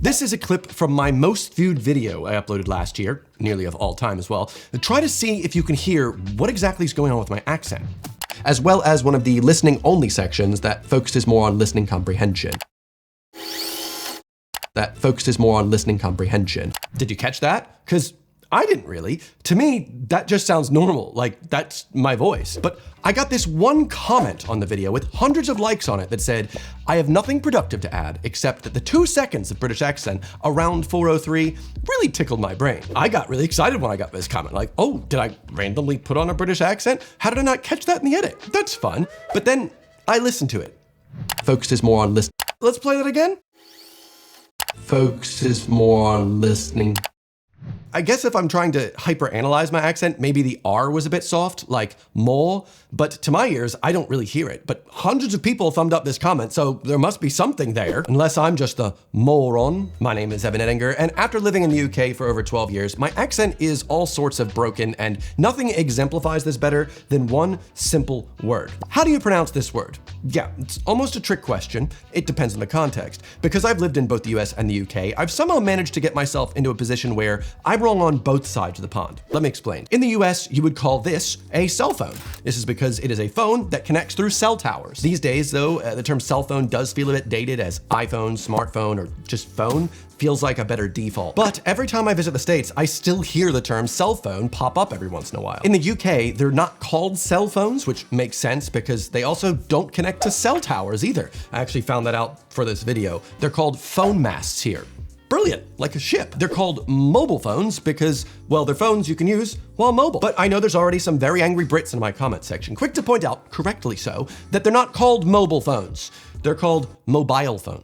This is a clip from my most viewed video I uploaded last year, nearly of all time as well. Try to see if you can hear what exactly is going on with my accent, as well as one of the listening only sections that focuses more on listening comprehension. Did you catch that? 'Cause I didn't really. To me, that just sounds normal, like that's my voice. But I got this one comment on the video with hundreds of likes on it that said, I have nothing productive to add, except that the 2 seconds of British accent around 403 really tickled my brain. I got really excited when I got this comment, like, oh, did I randomly put on a British accent? How did I not catch that in the edit? That's fun. But then I listened to it. Focuses more on listening. Let's play that again. Focuses more on listening. I guess if I'm trying to hyper-analyze my accent, maybe the R was a bit soft, like more, but to my ears, I don't really hear it. But hundreds of people thumbed up this comment, so there must be something there, unless I'm just a moron. My name is Edinger, and after living in the UK for over 12 years, my accent is all sorts of broken, and nothing exemplifies this better than one simple word. How do you pronounce this word? Yeah, it's almost a trick question. It depends on the context. Because I've lived in both the US and the UK, I've somehow managed to get myself into a position where I'm wrong on both sides of the pond. Let me explain. In the US, you would call this a cell phone. This is because it is a phone that connects through cell towers. These days, though, the term cell phone does feel a bit dated, as iPhone, smartphone, or just phone feels like a better default. But every time I visit the States, I still hear the term cell phone pop up every once in a while. In the UK, they're not called cell phones, which makes sense because they also don't connect to cell towers either. I actually found that out for this video. They're called phone masts here. Brilliant, like a ship. They're called mobile phones because, well, they're phones you can use while mobile. But I know there's already some very angry Brits in my comment section, quick to point out, correctly so, that they're not called mobile phones. They're called mobile phones.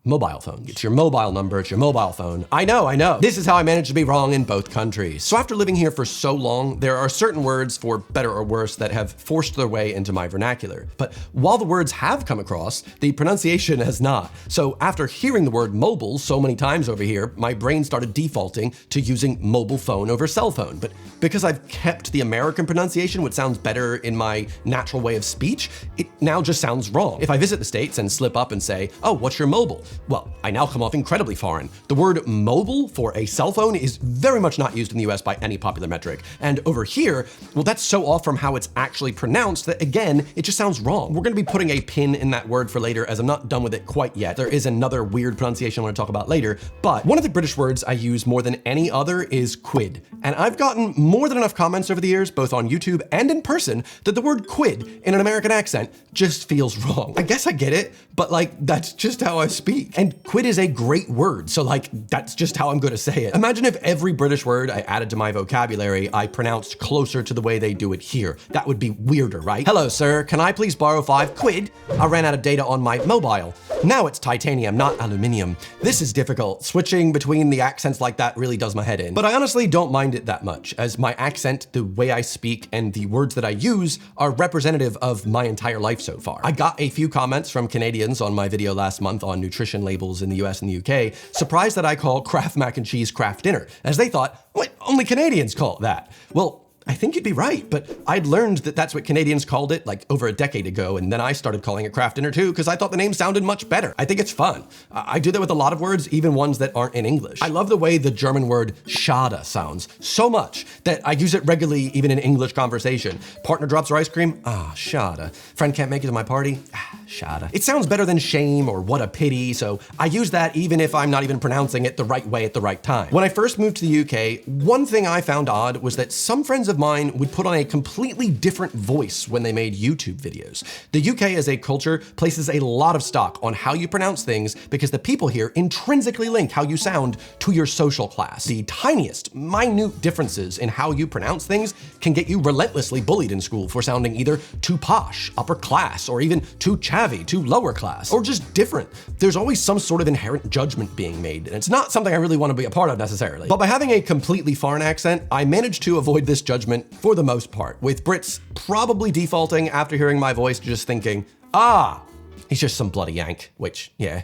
Mobile phone. It's your mobile number, it's your mobile phone. I know. This is how I managed to be wrong in both countries. So after living here for so long, there are certain words, for better or worse, that have forced their way into my vernacular. But while the words have come across, the pronunciation has not. So after hearing the word mobile so many times over here, my brain started defaulting to using mobile phone over cell phone. But because I've kept the American pronunciation, which sounds better in my natural way of speech, it now just sounds wrong. If I visit the States and slip up and say, oh, what's your mobile? Well, I now come off incredibly foreign. The word mobile for a cell phone is very much not used in the US by any popular metric. And over here, well, that's so off from how it's actually pronounced that, again, it just sounds wrong. We're gonna be putting a pin in that word for later, as I'm not done with it quite yet. There is another weird pronunciation I wanna talk about later, but one of the British words I use more than any other is quid. And I've gotten more than enough comments over the years, both on YouTube and in person, that the word quid in an American accent just feels wrong. I guess I get it, but like, that's just how I speak. And quid is a great word, so like, that's just how I'm gonna say it. Imagine if every British word I added to my vocabulary I pronounced closer to the way they do it here. That would be weirder, right? Hello, sir, can I please borrow 5 quid? I ran out of data on my mobile. Now it's titanium, not aluminium. This is difficult. Switching between the accents like that really does my head in. But I honestly don't mind it that much, as my accent, the way I speak, and the words that I use are representative of my entire life so far. I got a few comments from Canadians on my video last month on nutrition labels in the US and the UK, surprised that I call Kraft mac and cheese Kraft dinner, as they thought, what, only Canadians call it that. Well, I think you'd be right, but I'd learned that that's what Canadians called it like over a decade ago, and then I started calling it Kraft dinner too, because I thought the name sounded much better. I think it's fun. I do that with a lot of words, even ones that aren't in English. I love the way the German word Schade sounds so much that I use it regularly even in English conversation. Partner drops her ice cream, ah, Schade. Friend can't make it to my party, ah, Schade. It sounds better than shame or what a pity, so I use that even if I'm not even pronouncing it the right way at the right time. When I first moved to the UK, one thing I found odd was that some friends of mine would put on a completely different voice when they made YouTube videos. The UK as a culture places a lot of stock on how you pronounce things because the people here intrinsically link how you sound to your social class. The tiniest, minute differences in how you pronounce things can get you relentlessly bullied in school for sounding either too posh, upper class, or even too chavvy, too lower class, or just different. There's always some sort of inherent judgment being made, and it's not something I really want to be a part of necessarily. But by having a completely foreign accent, I managed to avoid this judgment for the most part, with Brits probably defaulting after hearing my voice to just thinking, ah, he's just some bloody Yank, which, yeah,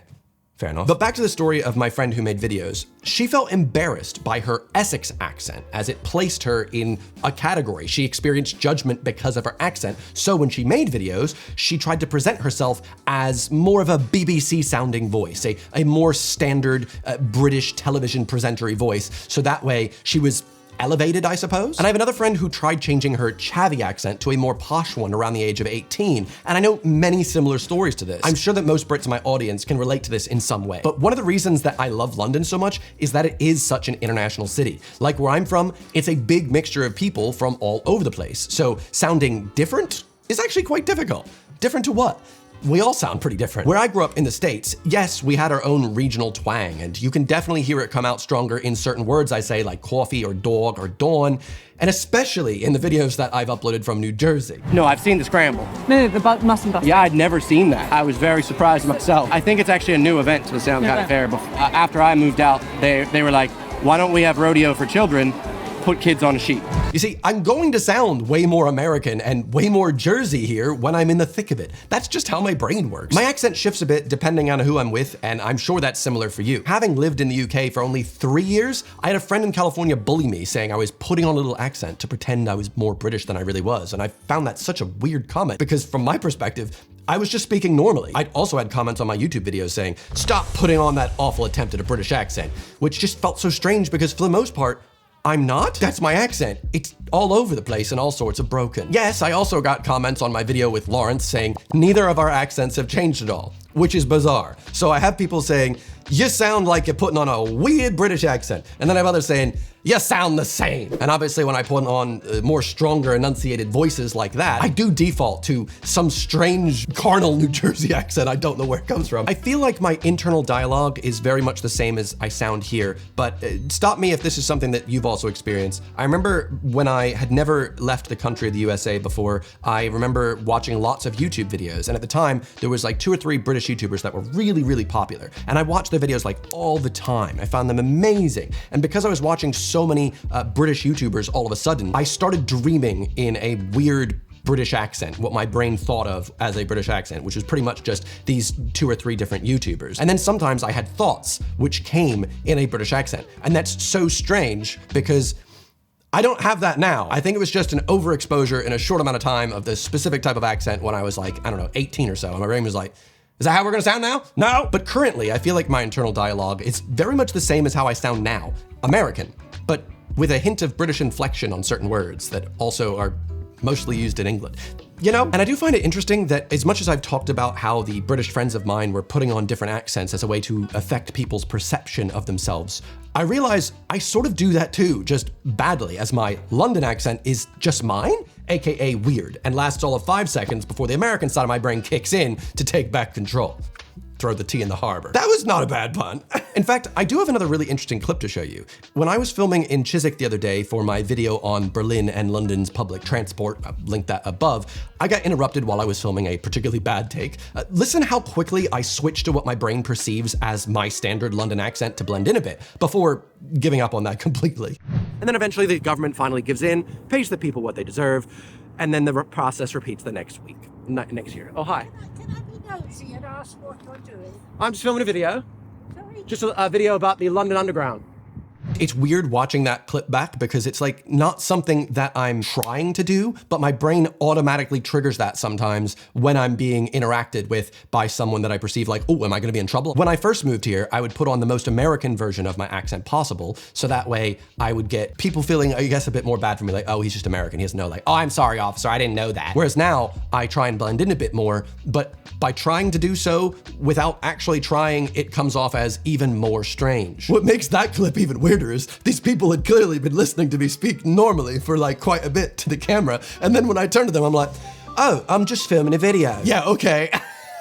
Fair enough. But back to the story of my friend who made videos. She felt embarrassed by her Essex accent as it placed her in a category. She experienced judgment because of her accent. So when she made videos, she tried to present herself as more of a BBC sounding voice, a more standard British television presenter-y voice. So that way she was elevated, I suppose. And I have another friend who tried changing her chavvy accent to a more posh one around the age of 18, and I know many similar stories to this. I'm sure that most Brits in my audience can relate to this in some way. But one of the reasons that I love London so much is that it is such an international city. Like where I'm from, it's a big mixture of people from all over the place. So sounding different is actually quite difficult. Different to what? We all sound pretty different. Where I grew up in the States, yes, we had our own regional twang, and you can definitely hear it come out stronger in certain words I say, like coffee or dog or dawn, and especially in the videos that I've uploaded from New Jersey. No, I've seen the scramble. No, the must and bust. Yeah, I'd never seen that. I was very surprised myself. I think it's actually a new event to the Sound Kind of Fair. After I moved out, they were like, why don't we have rodeo for children? Put kids on a sheet. You see, I'm going to sound way more American and way more Jersey here when I'm in the thick of it. That's just how my brain works. My accent shifts a bit depending on who I'm with, and I'm sure that's similar for you. Having lived in the UK for only 3 years, I had a friend in California bully me saying I was putting on a little accent to pretend I was more British than I really was, and I found that such a weird comment because from my perspective, I was just speaking normally. I'd also had comments on my YouTube videos saying, stop putting on that awful attempt at a British accent, which just felt so strange because for the most part, I'm not? That's my accent. It's all over the place and all sorts of broken. Yes, I also got comments on my video with Lawrence saying neither of our accents have changed at all, which is bizarre. So I have people saying, you sound like you're putting on a weird British accent. And then I have others saying, you sound the same. And obviously when I put on more stronger enunciated voices like that, I do default to some strange carnal New Jersey accent. I don't know where it comes from. I feel like my internal dialogue is very much the same as I sound here, but stop me if this is something that you've also experienced. I remember when I had never left the country of the USA before, I remember watching lots of YouTube videos. And at the time, there was like 2 or 3 British YouTubers that were really, really popular. And I watched their videos like all the time. I found them amazing. And because I was watching so many British YouTubers all of a sudden, I started dreaming in a weird British accent, what my brain thought of as a British accent, which was pretty much just these 2 or 3 different YouTubers. And then sometimes I had thoughts which came in a British accent. And that's so strange because I don't have that now. I think it was just an overexposure in a short amount of time of this specific type of accent when I was like, I don't know, 18 or so. And my brain was like, is that how we're gonna sound now? No. But currently, I feel like my internal dialogue is very much the same as how I sound now. American, but with a hint of British inflection on certain words that also are mostly used in England. You know, and I do find it interesting that as much as I've talked about how the British friends of mine were putting on different accents as a way to affect people's perception of themselves, I realize I sort of do that too, just badly, as my London accent is just mine, AKA weird, and lasts all of 5 seconds before the American side of my brain kicks in to take back control. Throw the tea in the harbor. That was not a bad pun. In fact, I do have another really interesting clip to show you. When I was filming in Chiswick the other day for my video on Berlin and London's public transport, I'll link that above, I got interrupted while I was filming a particularly bad take. Listen how quickly I switched to what my brain perceives as my standard London accent to blend in a bit, before giving up on that completely. And then eventually the government finally gives in, pays the people what they deserve, and then the process repeats the next week, next year. Oh, hi. Can I be nosy and ask what you're doing? I'm just filming a video. Sorry? Just a video about the London Underground. It's weird watching that clip back because it's like not something that I'm trying to do, but my brain automatically triggers that sometimes when I'm being interacted with by someone that I perceive like, oh, am I gonna be in trouble? When I first moved here, I would put on the most American version of my accent possible, so that way I would get people feeling, I guess, a bit more bad for me, like, oh, he's just American, he doesn't know, like, oh, I'm sorry, officer, I didn't know that. Whereas now, I try and blend in a bit more, but by trying to do so without actually trying, it comes off as even more strange. What makes that clip even weirder is these people had clearly been listening to me speak normally for like quite a bit to the camera, and then when I turn to them, I'm like, oh, I'm just filming a video. Yeah, okay.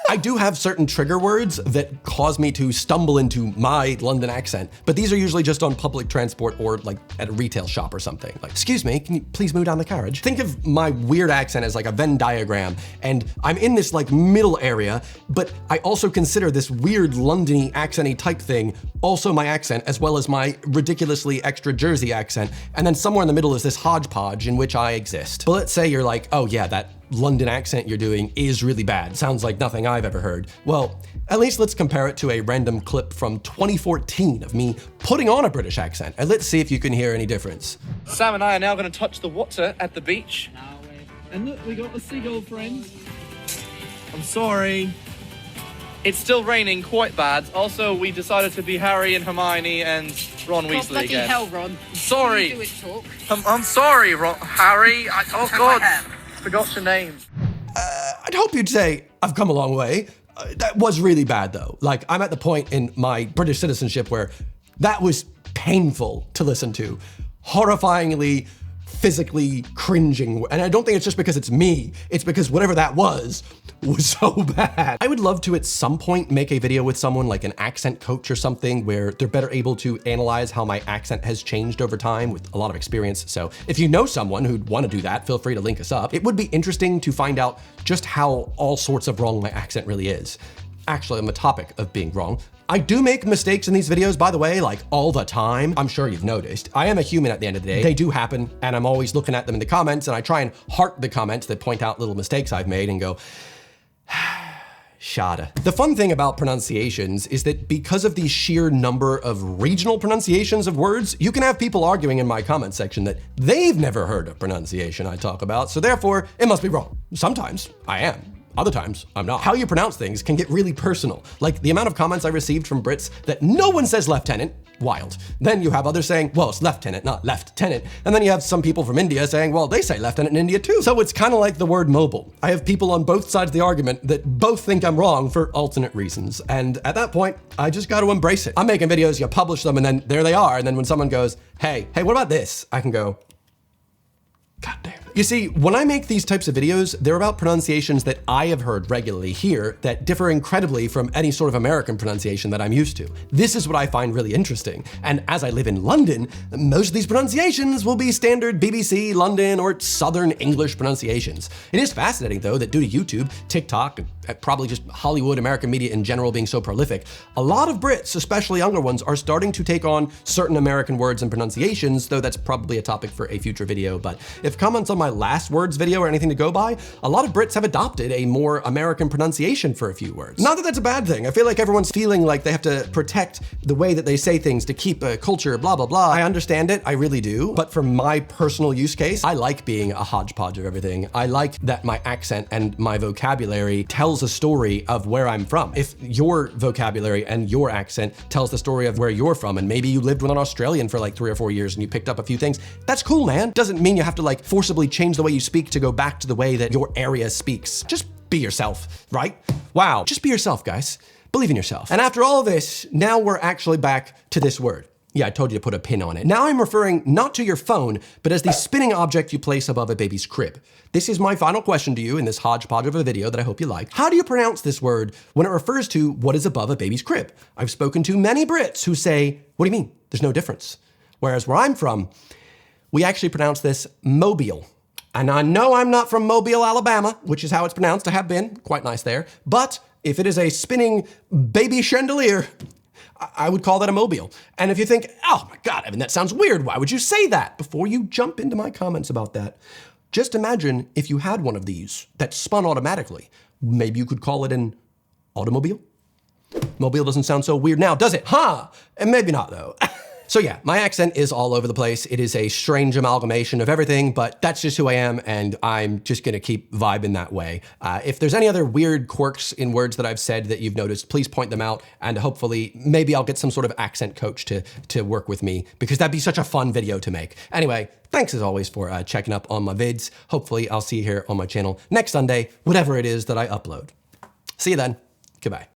I do have certain trigger words that cause me to stumble into my London accent, but these are usually just on public transport or like at a retail shop or something. Like, excuse me, can you please move down the carriage? Think of my weird accent as like a Venn diagram, and I'm in this like middle area, but I also consider this weird London-y accent-y type thing also my accent, as well as my ridiculously extra Jersey accent, and then somewhere in the middle is this hodgepodge in which I exist. But let's say you're like, oh yeah, that London accent you're doing is really bad. Sounds like nothing I've ever heard. Well, at least let's compare it to a random clip from 2014 of me putting on a British accent, and let's see if you can hear any difference. Sam and I are now going to touch the water at the beach. And look, we got a seagull friend. I'm sorry. It's still raining quite bad. Also, we decided to be Harry and Hermione and Ron Weasley bloody again. hell, Ron. Sorry. You do it, talk. I'm sorry, Harry. Oh, God. Forgot your name. I'd hope you'd say, I've come a long way. That was really bad though. Like, I'm at the point in my British citizenship where that was painful to listen to. Horrifyingly, physically cringing. And I don't think it's just because it's me, it's because whatever that was so bad. I would love to at some point make a video with someone like an accent coach or something where they're better able to analyze how my accent has changed over time with a lot of experience. So if you know someone who'd want to do that, feel free to link us up. It would be interesting to find out just how all sorts of wrong my accent really is. Actually, on the topic of being wrong, I do make mistakes in these videos, by the way, like all the time. I'm sure you've noticed. I am a human at the end of the day. They do happen, and I'm always looking at them in the comments, and I try and heart the comments that point out little mistakes I've made and go, Schade. The fun thing about pronunciations is that because of the sheer number of regional pronunciations of words, you can have people arguing in my comment section that they've never heard a pronunciation I talk about, so therefore it must be wrong. Sometimes I am. Other times, I'm not. How you pronounce things can get really personal. Like the amount of comments I received from Brits that no one says lieutenant, wild. Then you have others saying, well, it's lieutenant, not left-tenant. And then you have some people from India saying, well, they say lieutenant in India too. So it's kind of like the word mobile. I have people on both sides of the argument that both think I'm wrong for alternate reasons. And at that point, I just got to embrace it. I'm making videos, you publish them, and then there they are. And then when someone goes, hey, what about this? I can go, God damn. You see, when I make these types of videos, they're about pronunciations that I have heard regularly here that differ incredibly from any sort of American pronunciation that I'm used to. This is what I find really interesting. And as I live in London, most of these pronunciations will be standard BBC, London, or Southern English pronunciations. It is fascinating though that due to YouTube, TikTok, and probably just Hollywood, American media in general being so prolific, a lot of Brits, especially younger ones, are starting to take on certain American words and pronunciations, though that's probably a topic for a future video. But if comments on my last words video or anything to go by, a lot of Brits have adopted a more American pronunciation for a few words. Not that that's a bad thing. I feel like everyone's feeling like they have to protect the way that they say things to keep a culture, blah, blah, blah. I understand it, I really do. But for my personal use case, I like being a hodgepodge of everything. I like that my accent and my vocabulary tells a story of where I'm from. If your vocabulary and your accent tells the story of where you're from, and maybe you lived with an Australian for like 3 or 4 years and you picked up a few things, that's cool, man. Doesn't mean you have to like forcibly change the way you speak to go back to the way that your area speaks. Just be yourself, right? Wow, just be yourself, guys. Believe in yourself. And after all of this, now we're actually back to this word. Yeah, I told you to put a pin on it. Now I'm referring not to your phone, but as the spinning object you place above a baby's crib. This is my final question to you in this hodgepodge of a video that I hope you like. How do you pronounce this word when it refers to what is above a baby's crib? I've spoken to many Brits who say, what do you mean? There's no difference. Whereas where I'm from, we actually pronounce this mobile. And I know I'm not from Mobile, Alabama, which is how it's pronounced. I have been, quite nice there. But if it is a spinning baby chandelier, I would call that a mobile. And if you think, oh my God, Evan, that sounds weird, why would you say that? Before you jump into my comments about that, just imagine if you had one of these that spun automatically. Maybe you could call it an automobile? Mobile doesn't sound so weird now, does it? Huh? And maybe not though. So yeah, my accent is all over the place. It is a strange amalgamation of everything, but that's just who I am, and I'm just gonna keep vibing that way. If there's any other weird quirks in words that I've said that you've noticed, please point them out, and hopefully, maybe I'll get some sort of accent coach to work with me, because that'd be such a fun video to make. Anyway, thanks as always for checking up on my vids. Hopefully I'll see you here on my channel next Sunday, whatever it is that I upload. See you then, goodbye.